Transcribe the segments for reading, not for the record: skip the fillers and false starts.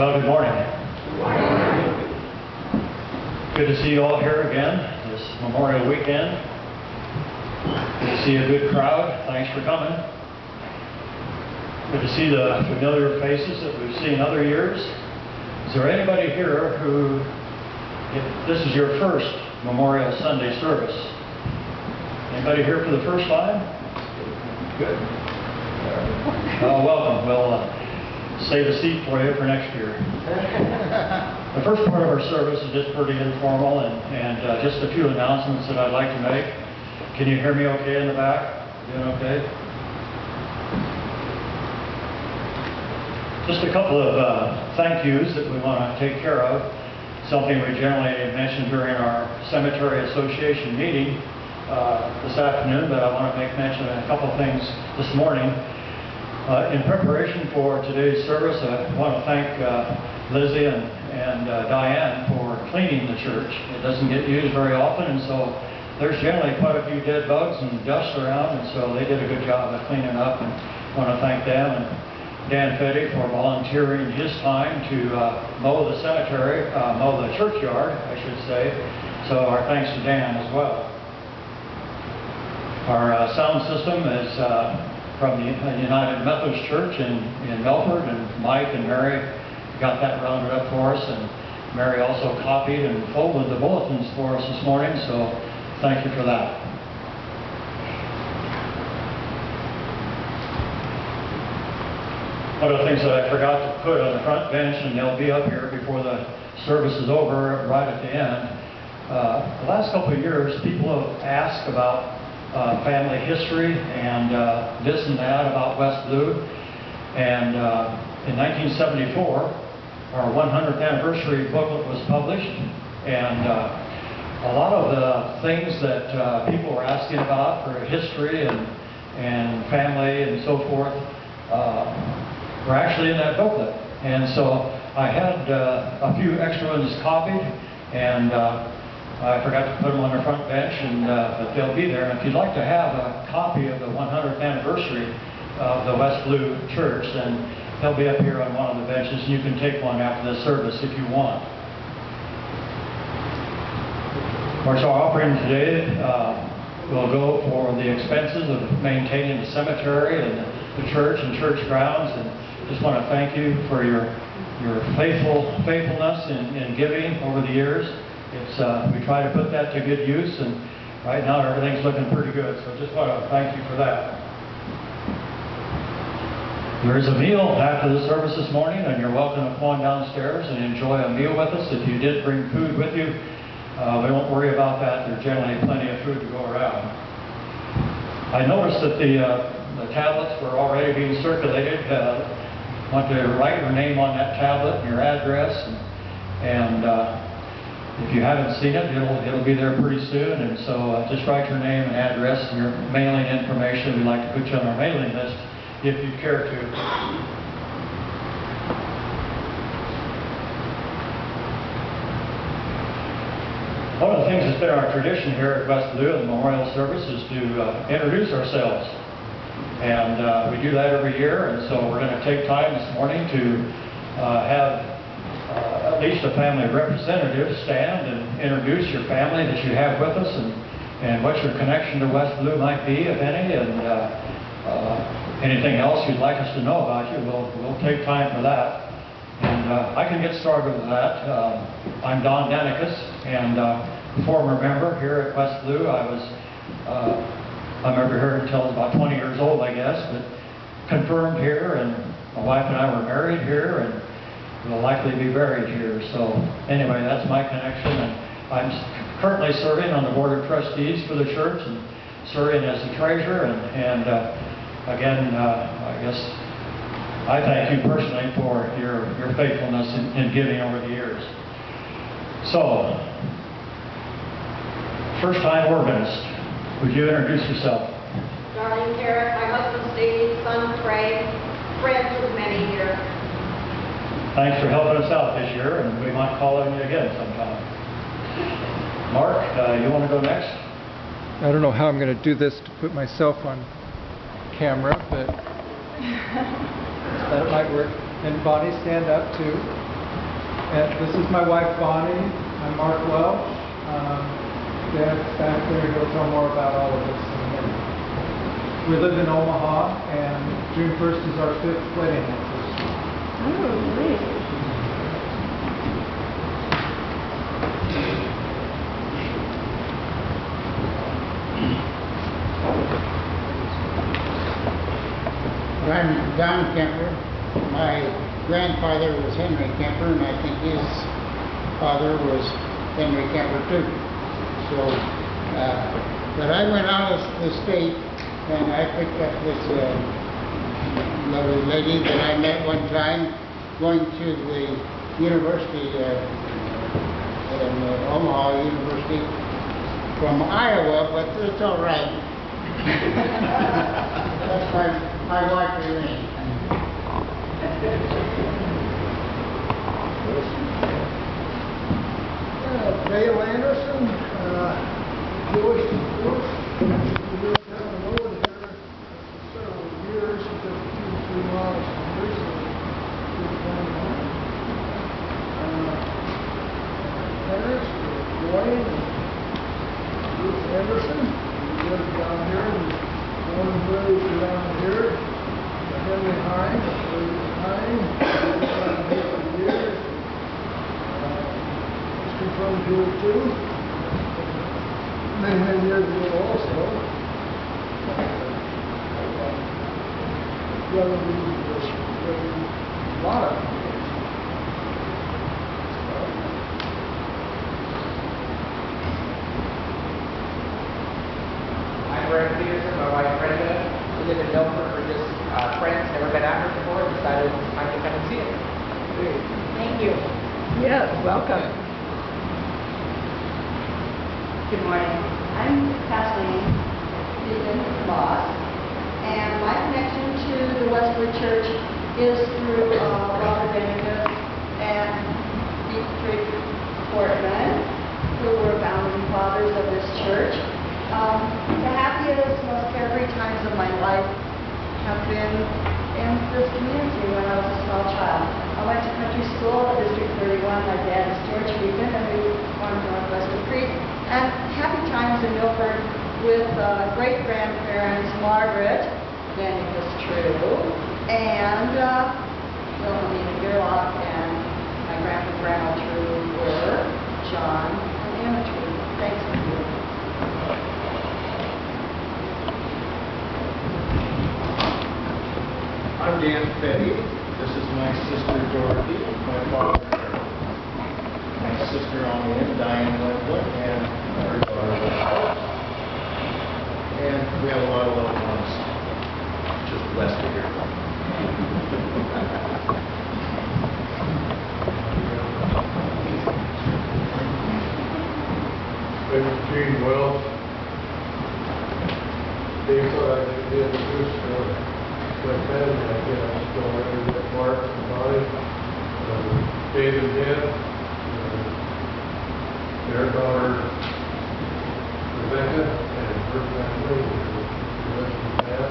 Well, good morning. Good to see you all here again this Memorial Weekend. Good to see a good crowd. Thanks for coming. Good to see the familiar faces that we've seen other years. Is there anybody here who, if this is your first Memorial Sunday service? Anybody here for the first time? Good. Welcome. We'll save a seat for you for next year. The first part of our service is just pretty informal and just a few announcements that I'd like to make. Can you hear me okay in the back? Doing okay? Just a couple of thank yous that we want to take care of. Something we generally mention during our Cemetery Association meeting this afternoon, but I want to make mention of a couple of things this morning. In preparation for today's service, I want to thank Lizzie and Diane for cleaning the church. It doesn't get used very often, and so there's generally quite a few dead bugs and dust around, and so they did a good job of cleaning up, and I want to thank them. And Dan Fetty for volunteering his time to mow the cemetery, mow the churchyard, I should say. So our thanks to Dan as well. Our sound system is from the United Methodist Church in Melford, and Mike and Mary got that rounded up for us, and Mary also copied and folded the bulletins for us this morning, so thank you for that. One of the things that I forgot to put on the front bench, and they'll be up here before the service is over, right at the end. The last couple of years, people have asked about family history and this and that about West Blue. And in 1974, our 100th anniversary booklet was published, and a lot of the things that people were asking about for history and family and so forth were actually in that booklet. And so I had a few extra ones copied, and I forgot to put them on the front bench, and but they'll be there. And if you'd like to have a copy of the 100th anniversary of the West Blue Church, then they'll be up here on one of the benches, and you can take one after the service if you want. Of course, our offering today will go for the expenses of maintaining the cemetery and the church and church grounds. And just want to thank you for your faithfulness in giving over the years. We try to put that to good use, and right now everything's looking pretty good. So just want to thank you for that. There is a meal after the service this morning, and you're welcome to come on downstairs and enjoy a meal with us. If you did bring food with you, we won't worry about that. There's generally plenty of food to go around. I noticed that the tablets were already being circulated. Want to write your name on that tablet and your address, and if you haven't seen it, it'll be there pretty soon. And so just write your name and address and your mailing information. We'd like to put you on our mailing list if you care to. One of the things that's been our tradition here at West Blue in the memorial service is to introduce ourselves. And we do that every year, and so we're going to take time this morning to have at least a family representative stand and introduce your family that you have with us, and what your connection to West Blue might be, if any, and anything else you'd like us to know about you. We'll take time for that. And I can get started with that. I'm Don Danicus, and former member here at West Blue. I was a member here until I was about 20 years old, I guess, but confirmed here, and my wife and I were married here, and will likely be buried here. So anyway, that's my connection, and I'm currently serving on the Board of Trustees for the church and serving as the treasurer, and again, I guess I thank you personally for your faithfulness in giving over the years. So, first-time organist, would you introduce yourself? Darlene Garrett, my husband Steve, son Trey, friends of many years. Thanks for helping us out this year, and we might call on you again sometime. Mark, you want to go next? I don't know how I'm going to do this to put myself on camera, but that might work. And Bonnie, stand up too. And this is my wife, Bonnie. I'm Mark Welch. Dad's back there. He'll tell more about all of this in a minute. We live in Omaha, and June 1st is our 5th wedding anniversary. Oh, great. I'm Don Kemper. My grandfather was Henry Kemper, and I think his father was Henry Kemper too. So, but I went out of the state, and I picked up this lovely lady that I met one time going to the university in Omaha University from Iowa, but it's all right. That's my wife, Elaine. Dale Anderson, Jewish, of course. We lived down the road here for several years, just 2-3 miles from Brisbane. Dennis, Dwayne, and Ruth Anderson. We lived down here and born and raised around here. Henry Hine, William Hine, lived down here for years. From here too, many years ago also. Relatively a lot of years. I'm Brad Peterson, my wife Brenda. We live in Milford. We're just friends, never been out here before, and decided it's time to come and see it. Thank you. Yes, welcome. Good morning. I'm Kathleen Stephen Moss, and my connection to the Westwood Church is through Robert Benedict and Dietrich Portman, who were founding fathers of this church. The happiest, most carefree times of my life have been in this community when I was a small child. I went to country school at District 31. My dad is George Weedman, and we farmed northwest of Creek. And happy times in Milford with great-grandparents Margaret, Danny was true, and Wilhelmina Gerlach, and my grandpa and grandma True were John and Anna True. Thanks for you. I'm Dan Petty. This is my sister Dorothy, my father Harold, my sister on the end, Diane Wentworth, and our daughter Rachel. And we have a lot of loved ones just west of here. I'm Gene Wells. Dave thought I could introduce my family. I guess so. I met Mark and Bonnie, Dave and Deb, their daughter Rebecca, and her family, Matt,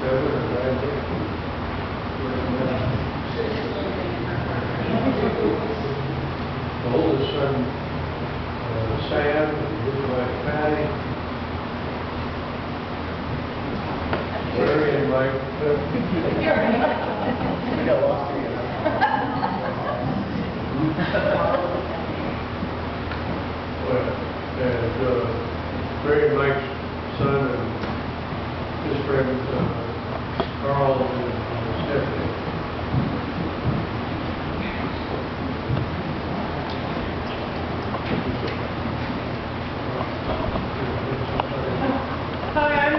Kevin, and Randy. The oldest son, Sam, and his wife Patty. Larry and Mike. I got lost again. And Ray and Mike's son and his friends, Carl and Stephanie. Hi, I'm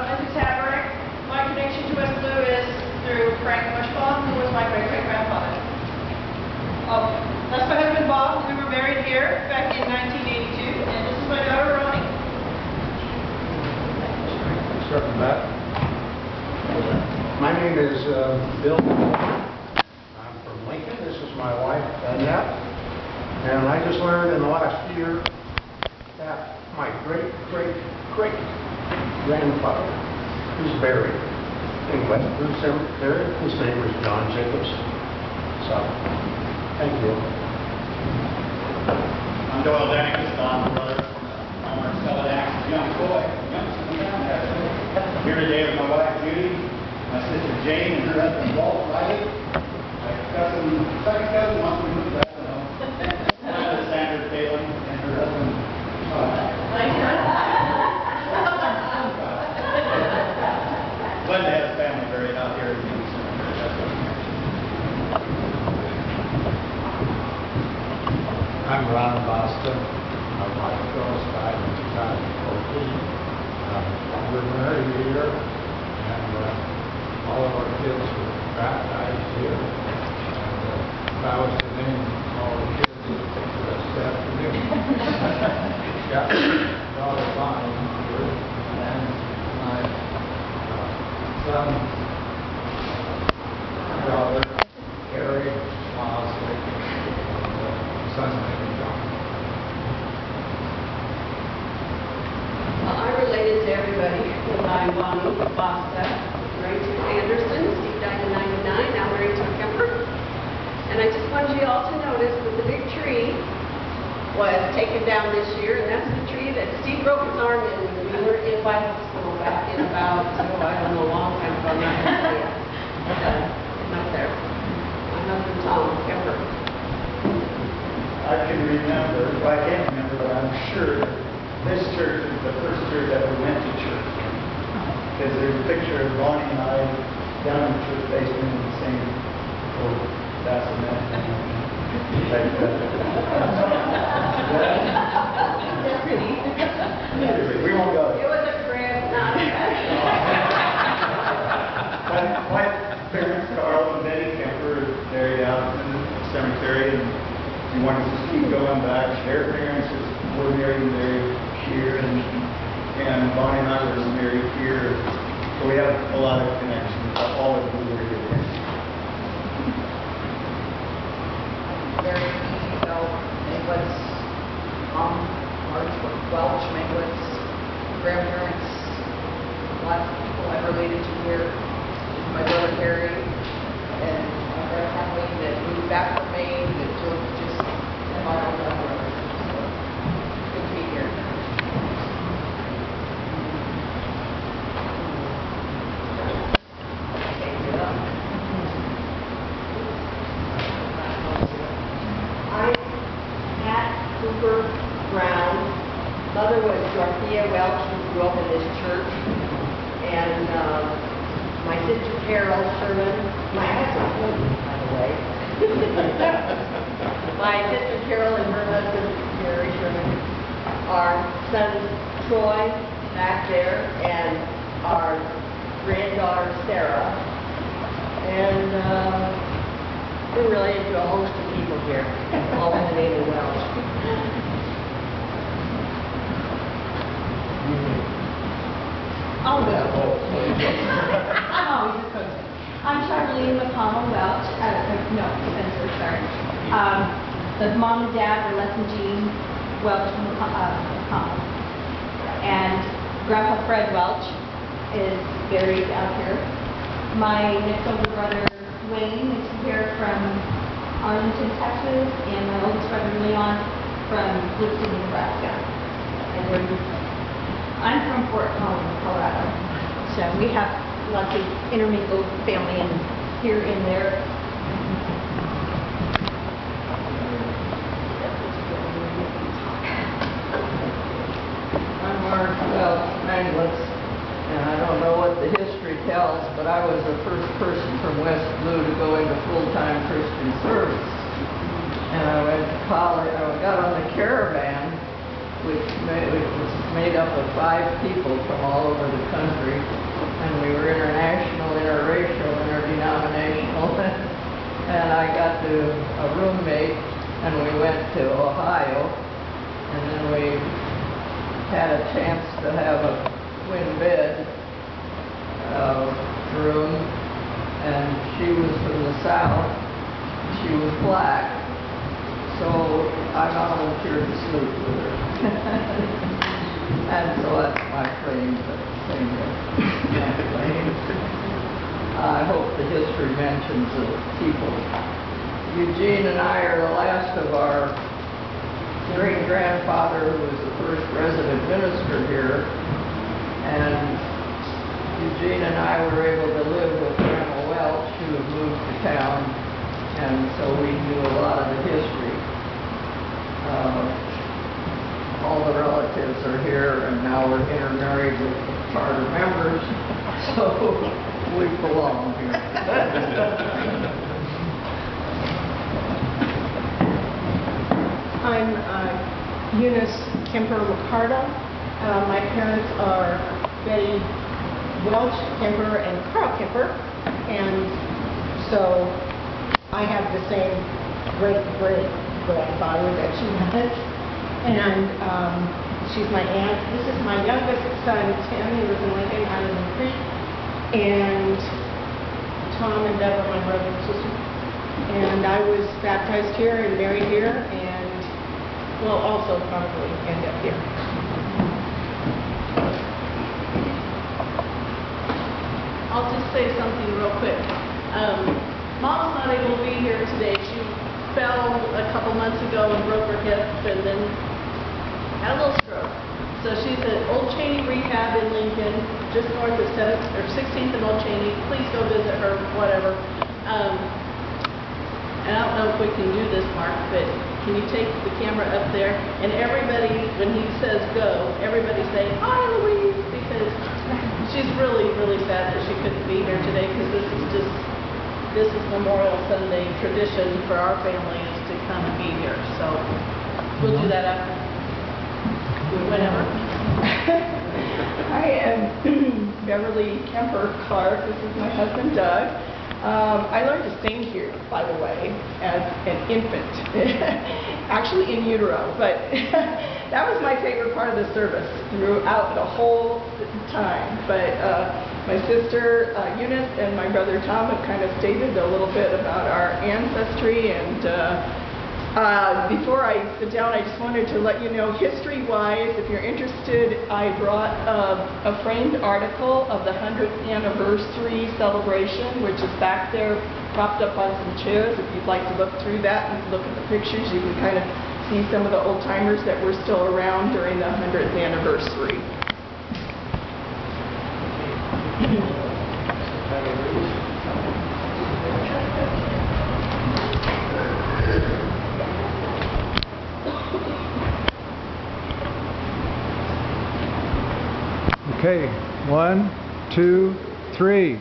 Mrs. Haverick. My connection to West Blue is through Frank Bushbaum, who was my great-great-grandfather. That's my husband Bob. We were married here back in 1982, and this is my daughter Ronnie. Start from that. My name is Bill. I'm from Lincoln. This is my wife, Annette. And I just learned in the last year that my great-great-great-grandfather is buried in Westwood Cemetery. His name was John Jacobs. So, Thank you. I'm Doyle Daniels, Don's brother, Marcella Daniels' young boy. Here today with my wife Judy, my sister Jane, and her husband Walt Riley. My cousin, second cousin, once we moved back, I don't know. Sandra Palin and her husband. Glenda has family buried out here in the cemetery. I'm Ron Boston. My wife Phyllis died in 2014. We're married here, and all of our kids were baptized here. And if I was to name all the kids this afternoon, got daughter Bonnie here, and my son, daughter Gary Mosley, and son named John. Well, I'm related to everybody because I'm Bonnie Basta, married to Anderson. Steve died in 99, now married to Kemper. And I just wanted you all to notice that the big tree was taken down this year, and that's the tree that Steve broke his arm in when we were in Bible school back in about, I don't know, a long time ago, I'm not going to say it. It's up there. My husband, Tom Kemper. I can remember, well, I can't remember, but I'm sure this church is the first church that we went to church in. Because there's a picture of Bonnie and I down in the church basement in the same little bassinet. We won't go. It was a grand night. My parents, Carl and Betty Kemper, are buried out in the cemetery, and we wanted to just keep going back. Their parents were married here, and Bonnie and I were married here. So we have a lot of connections, all of them were here. Very easy, though. Maywood's mom, Marge Welch, Maywood's grandparents, lots of people I related to here. My brother Harry, and their family that moved back from Maine, that took just my own brother. So, good to be here. I'm Pat Cooper Brown. Mother was Dorothea Welch, who grew up in this church. And my sister Carol Sherman, my husband, by the way. My sister Carol and her husband, Gary Sherman. Our son Troy back there, and our granddaughter Sarah. And we're related to a host of people here, all in the name of Welch. I'll go. I'm always a coach. I'm Charlene McConnell Welch. No, Spencer, sorry. The mom and dad were Les and Jean Welch McConnell. And Grandpa Fred Welch is buried out here. My next older brother Wayne is here from Arlington, Texas, and my oldest brother Leon from Blue City, Nebraska. And I'm from Fort Collins, Colorado. So we have lots of intermingled family in here and there. I'm Mark Welch Manglitz, and I don't know what the history tells, but I was the first person from West Blue to go into full-time Christian service. And I went to college, I got on the caravan, which was made up of 5 people from all over the country. And we were international, interracial, interdenominational. And I got to a roommate, and we went to Ohio. And then we had a chance to have a twin bed room. And she was from the South. She was black. So I volunteered to sleep with her. And so that's my claim to fame. I hope the history mentions the people Eugene and I are the last of our great-grandfather who was the first resident minister here. And Eugene and I were able to live with Grandma Welch, who had moved to town, and so we knew a lot of the history. All the relatives are here, and now we're intermarried with the charter members, so we belong here. I'm Eunice Kemper Ricardo. My parents are Betty Welch Kemper and Carl Kemper, and so I have the same great-great-grandfather that she has, and she's my aunt. This is my youngest son, Tim. He lives in Lincoln, I live in Crete, and Tom and Deb are my brother and sister. And I was baptized here and married here, and will also probably end up here. I'll just say something real quick. Mom's not able to be here today. She fell a couple months ago and broke her hip and then had a little stroke. So she's at Old Cheney Rehab in Lincoln, just north of 16th and Old Cheney. Please go visit her, whatever. And I don't know if we can do this, Mark, but can you take the camera up there? And everybody, when he says go, everybody say, "Hi, Louise," because she's really, really sad that she couldn't be here today, because this is Memorial Sunday tradition for our family is to come and be here. So we'll do that after. Whenever. I am Beverly Kemper Clark. This is my husband, Doug. I learned to sing here, by the way, as an infant, actually in utero, but that was my favorite part of the service throughout the whole time. But my sister Eunice and my brother Tom have kind of stated a little bit about our ancestry, and before I sit down, I just wanted to let you know, history-wise, if you're interested, I brought a framed article of the 100th anniversary celebration, which is back there, propped up on some chairs. If you'd like to look through that and look at the pictures, you can kind of see some of the old-timers that were still around during the 100th anniversary. Okay, 1, 2, 3.